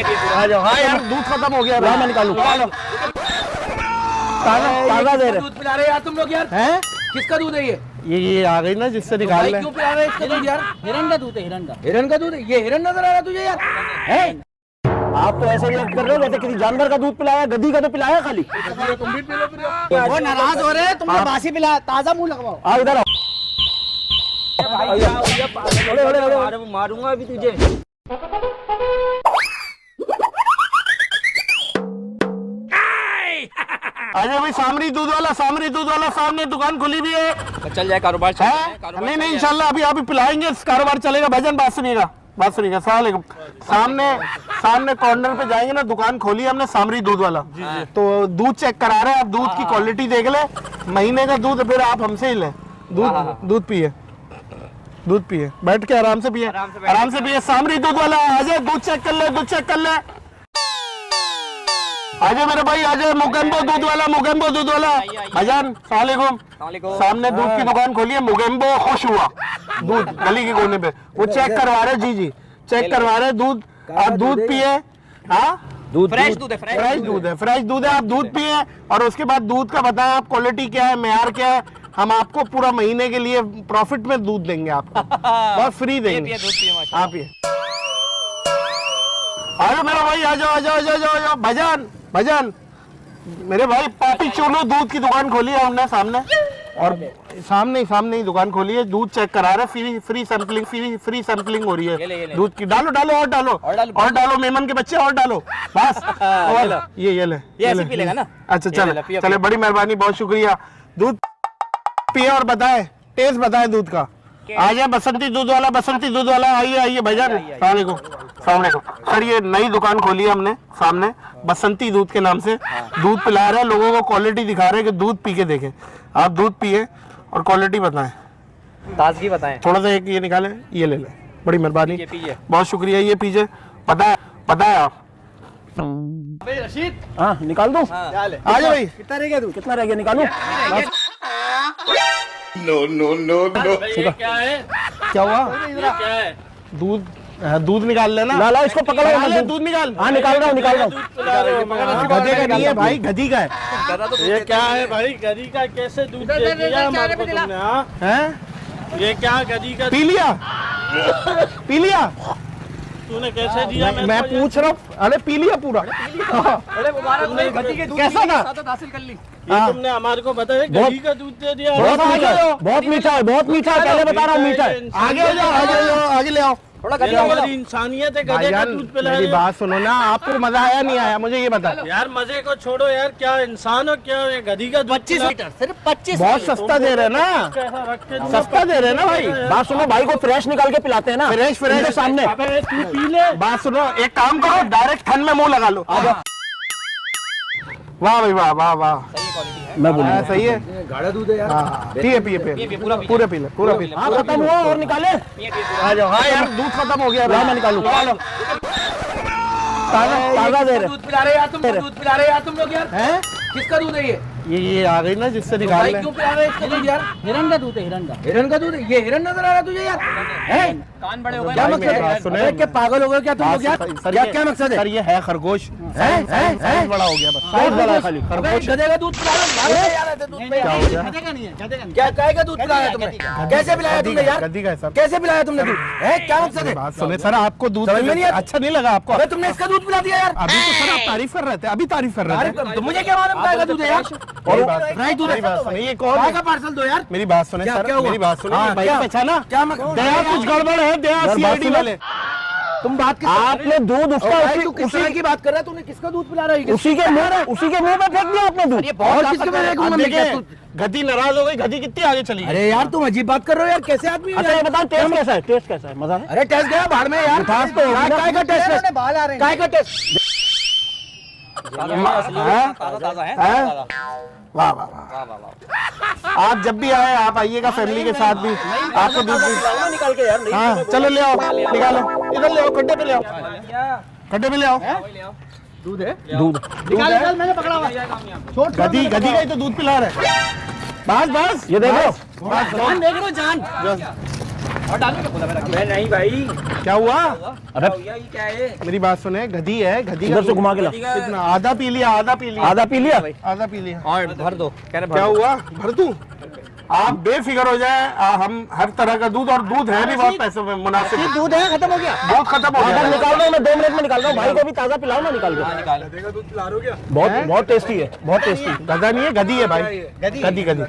आ जाओ। हाँ यार दूध खत्म हो गया, मैं निकालूं। ताजा दे रहे दूध पिला रहे यार तुम लोग यार। हैं? किसका दूध है ये आ गई ना जिससे निकाल भाई ले। क्यों पिला रहे हैं इसका दूध यार? हिरन का दूध है, हिरन का। हिरन का दूध है? ये हिरन नजर आ रहा है तुझे यार? हैं? आप तो ऐसे रिएक्ट कर रहे हो जैसे किसी जानवर का दूध पिलाया, गधी का तो पिलाया खाली। तुम भी पी लो फिर। वो नाराज हो रहे हैं, तुमने बासी पिलाया, ताजा मुंह लगवाओ। आओ इधर आओ। मारूंगा अभी तुझे। अरे भाई सामरी दूध वाला सामने दुकान खुली भी है। चल जाए कारोबार नहीं इंशाल्लाह अभी पिलाएंगे, कारोबार चलेगा। भजन बात सुनिएगा अस्सलाम वालेकुम। सामने कॉर्नर पे जाएंगे ना, दुकान खोली है हमने सामरी दूध वाला। तो दूध चेक करा रहे हैं, आप दूध की क्वालिटी देख ले, महीने का दूध, फिर आप हमसे ही ले दूध पिए बैठ के आराम से पिए सामरी दूध वाला। आजा दूध चेक कर ले आजा मेरे भाई, आजा मुगेम्बो दूध वाला भाईजान सलाम। सामने दूध की दुकान खोली है, मुगेम्बो खुश हुआ दूध, गली के कोने पे। वो चेक करवा रहे, जी चेक करवा रहे दूध। आप दूध पिए। हाँ फ्रेश दूध है, आप दूध पिए और उसके बाद दूध का बताएं आप क्वालिटी क्या है, मेयार क्या है। हम आपको पूरा महीने के लिए प्रॉफिट में दूध देंगे, आपको बहुत फ्री देंगे। आप ये आजो मेरा भाई, आ जाओ भजन मेरे भाई। पापी चूलो दूध की दुकान खोली है हमने सामने, और सामने ही दुकान खोली है। दूध चेक करा रहे, फ्री सैंपलिंग हो रही है दूध की। और डालो मेमन के बच्चे, और डालो बस। और ये ले ना। अच्छा चले बड़ी मेहरबानी, बहुत शुक्रिया। दूध पिए और बताए, टेस्ट बताए दूध का। आ जाए बसंती दूध वाला आइए भैया। सलाम अलैकुम सर, ये नई दुकान खोली है हमने सामने, बसंती दूध के नाम से। दूध पिला रहे हैं लोगों को, क्वालिटी दिखा रहे हैं कि दूध पी के देखें। आप दूध पिए और क्वालिटी बताएं, ताजगी बताएं। थोड़ा सा एक ये निकालें, ये ले लें, बड़ी मेहरबानी, बहुत शुक्रिया। ये पीजिए, बताए आप। रशीद हाँ निकाल दो। आ जाओ भाई। कितना रह गया निकालू। नो क्या हुआ? दूध निकाल लेना। ला इसको पकड़ो, दूध निकाल। हाँ निकाल रहा हूँ। गधे का नहीं है भाई, गधी का है। ये क्या है भाई, गधी का कैसे दूध दे दिया हमको तुमने? हाँ हैं? ये क्या गधी का पी लिया तूने कैसे दिया? मैं पूछ रहा हूँ। अरे पी लिया पूरा। कैसा था? हासिल कर ली। ये तुमने हमारे को बताया गधी का दूध दे दिया। बहुत मीठा है पहले बता रहा हूँ, मीठा है। आगे ले आओ। हमारी इंसानियत है, गधे का दूध पिला मेरी बात सुनो ना, आपको मजा आया नहीं आया मुझे ये बता। यार मजे को छोड़ो यार, क्या इंसान हो क्या? ये गधी का 25 लीटर, सिर्फ 25। बहुत सस्ता दे रहे ना, सस्ता दे रहे ना भाई। बात सुनो, भाई को फ्रेश निकाल के पिलाते हैं ना, फ्रेश सामने। तू पी ले। बात सुनो, एक काम करो, डायरेक्ट ठंड में मुंह लगा लो। वाह भाई वाह। मैं बोल सही है, गाढ़ा दूध है यार। पिए पूरा पी ले। हाँ खत्म हुआ और निकाले। आ जाओ। हाँ यार दूध खत्म हो गया, मैं निकालूं। ताजा दे रहे। दूध पिला रहे यार तुम लोग यार। हैं? किसका दूध है ये आ गई ना जिससे निकाल भाई ले। क्यों पिला रहे हैं इसका दूध यार? हिरन का दूध है, हिरन का। हिरन का दूध है? ये हिरन नजर आ रहा है तुझे यार? हैं? कान बड़े हो गए। क्या मकसद है? सुने, क्या पागल हो गए क्या तुम लोग यार? क्या मकसद है? सर ये है खरगोश। साइज बड़ा हो गया, बस साइज बड़ा है खाली। खरगोश गधे का दूध पिला रहे यार। क्या हो गया? गधे का नहीं है, गधे का नहीं। क्या गाय का दूध पिलाया तुमने? कैसे पिलाया तुमने यार? गद्दी का है सर। कैसे पिलाया तुमने दूध? है क्या मकसद है? बात सुने सर, आपको दूध समझ में नहीं आता? अच्छा नहीं लगा आपको? अबे तुमने इसका दूध पिला दिया यार। अभी तो सर आप तारीफ कर रहे थे, अभी तारीफ कर रहे थे। तो मुझे क्या मालूम गाय का दूध है यार? और फ्राई दूध है। ये कौन गाय है? का पार्सल दो यार। मेरी बात सुने सर, मेरी बात सुने। भाई को पहचाना? क्या दया कुछ गड़बड़ है, दया सीआईडी वाले। तुम बात किस आपने दूध उसका उसी की बात कर रहा है? तूने किसका दूध पिला रहा है? उसी के मुंह में फेंक दिया आपने दूध। और किसके में देखूंगा मैं क्या? गधी नाराज हो गई, गधी कितनी आगे चली गई। अरे यार तुम अजीब बात कर रहे हो यार, कैसे आदमी हो अच्छा यार? ये बताओ टेस्ट कैसा है? मजा है? अरे टेस्ट गया भाड़ में यार। मिठास तो होगी ना? काय का टेस्ट है? बाल आ रहे हैं। काय का टेस्ट? वाह आप जब भी आए आप आइएगा फैमिली के साथ भी, आपको दूध निकाल के यार। हाँ चलो ले आओ, निकालो इधर ले आओ, खड्डे पे ले आओ, खड्डे पे ले आओ। दूध है? दूध निकाल, मैंने पकड़ा हुआ। गधी का ही तो दूध पिला रहे। बस ये देखो, जान देख रहे हो, जान। और डाल के बोला मेरा अबे नहीं भाई, क्या हुआ? अबे भैया ये क्या है? मेरी बात सुने, गधी है, गधी इधर से घुमा के ला। कितना? आधा पी लिया, आधा पी लिया, आधा पी लिया? आधा पी लिया। और भर दो, कह रहे क्या हुआ? भर दूं? आप बेफिक्र हो जाए, हम हर तरह का दूध, और दूध है भी बहुत पैसे में मुनासिब। दूध है, खत्म हो गया। दूध खत्म हो अगर गया। निकाल रहा हूँ मैं, 2 मिनट में निकाल रहा हूँ। भाई को भी ताजा पिलाओ ना, निकाल के। निकाल बहुत बहुत टेस्टी है, बहुत टेस्टी। गधा नहीं है, गधी है भाई, गधी। गधी गधी।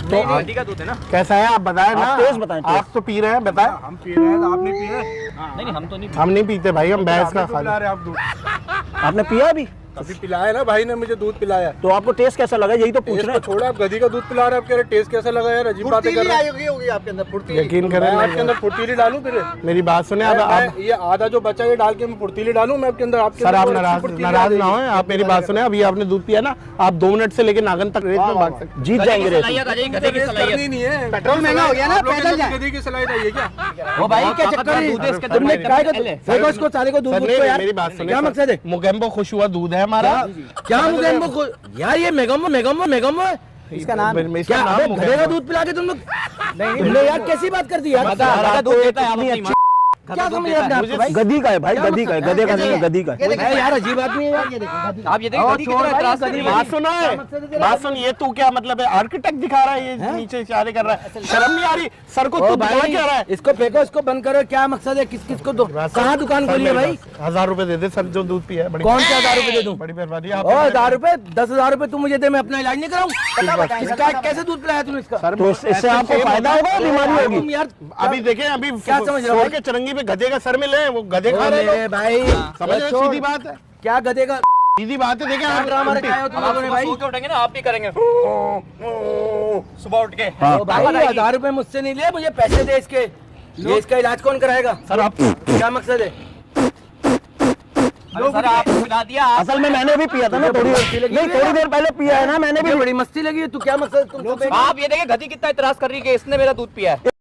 तो गधी का दूध है ना। कैसा है आप बताएं ना। आप टेस्ट बताएं, टेस्ट। आप तो पी रहे हैं, बताएं। हम पी रहे हैं तो आप नहीं पी रहे? नहीं हम तो नहीं। हम नहीं पीते भाई, हम भैंस का आपने क्यों पिला खाते। रहे आप दूध? आपने पिया अभी? अभी पिलाया ना भाई ने मुझे दूध पिलाया। तो आपको टेस्ट कैसा लगा, यही तो पूछ टेस्ट रहे को हैं। छोड़ा, आप गधी का दूध पिला रहे हैं, आप कह रहे टेस्ट कैसा लगा यार, अजीब बातें कर रहे हैं। होगी आपके अंदर फुर्ती। यकीन मैं करें, आपके अंदर फुर्तीली डालूं फिर? मेरी बात सुने। अब आप ये आधा जो बचा ये डाल के मैं फुर्तीली डालूं मैं आपके अंदर? आपके सर, आप अंदर नाराज फुर्तीली नाराज डाल ना देंगे। हो। आप मेरी बात सुने, अभी आपने दूध पिया ना, आप 2 मिनट से लेके नागन तक रेस में भाग सकते। जीत जाएंगे रेस में। गधे की रेस सलाइयत। करनी नहीं है। पेट्रोल महंगा हो गया ना, आप लोग के पैदल अंदर जाए। गधी की सलाह चाहिए क्या? वो भाई क्या चक्कर है? दूध है इसके अंदर। तुमने काय का देखो इसको सारे को दूध सर, दूध नहीं, को यार। मेरी बात सुने। क्या मकसद है? मुगेम्बो खुश हुआ दूध है हमारा। क्या मुगेम्बो को यार, ये मेगम्बो मेगम्बो मेगम्बो है। इसका नाम इसका क्या नाम अबे मुगेम्बो। गधे का दूध पिला के तुम लोग? तुमने यार कैसी बात कर दी यार? गधा दूध देता है, आप इतनी अपनी अच्छी- क्या समझ रहे हैं आपको भाई? गधी का है भाई, गधी का है, गधे का नहीं है, गधी का है। है यार, अजीब आदमी है यार। आप ये देखिए गधी कितना एतराज कर रही है। बात सुना है, बात सुन। ये तू क्या मतलब है, आर्किटेक्ट दिखा रहा है, ये नीचे इशारे कर रहा है। शर्म नहीं आ रही? सर को ओ तू दिखा भाई, क्या रहा है? इसको फेंको, इसको बंद करो। क्या मकसद है? किस किस को दो? कहाँ दुकान खोली है भाई? 1000 रुपए दे दे सर, जो दूध पिया है। बड़ी कौन से 1000 रुपए दे दूं? बड़ी मेहरबानी ओ आप। 1000 रुपए, 10,000 रुपए तू मुझे दे, मैं अपना इलाज नहीं कराऊं? इसका कैसे दूध पिलाया तूने इसका? तो इससे आपको फायदा होगा, बीमारी तुम होगी। यार अभी देखें, अभी क्या समझ रहे हो फोड़ भाई? के चरंगी पे गधे का सर मिले, वो गधे खा रहे अरे हैं। भाई समझ रहे हो? छोड़। सीधी बात है, क्या गधे का सीधी बात है। देखें आप ड्रामा रखाया हो तुम लोगों ने भाई? सो के उठेंगे ना, आप भी करेंगे सुबह उठ के। ओ भाई 1000 रुपए मुझसे नहीं लिए, मुझे पैसे दे इसके। ये इसका इलाज कौन कराएगा? सर आप क्या मकसद है? अरे सर आप पिला दिया। असल में मैंने भी पिया था ना, थोड़ी देर पहले पिया है ना मैंने भी। बड़ी मस्ती लगी है। तू क्या मकसद? तुम आप ये देखिए गधी कितना एतराज कर रही है कि इसने मेरा दूध पिया है।